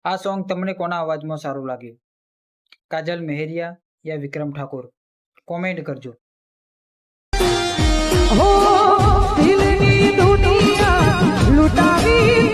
આ સોંગ તમને કોના અવાજમાં સારું લાગ્યું? કાજલ મેહરિયા યા વિક્રમ ઠાકોર? કોમેન્ટ કરજો. હો દિલની દુનિયા લૂંટાવી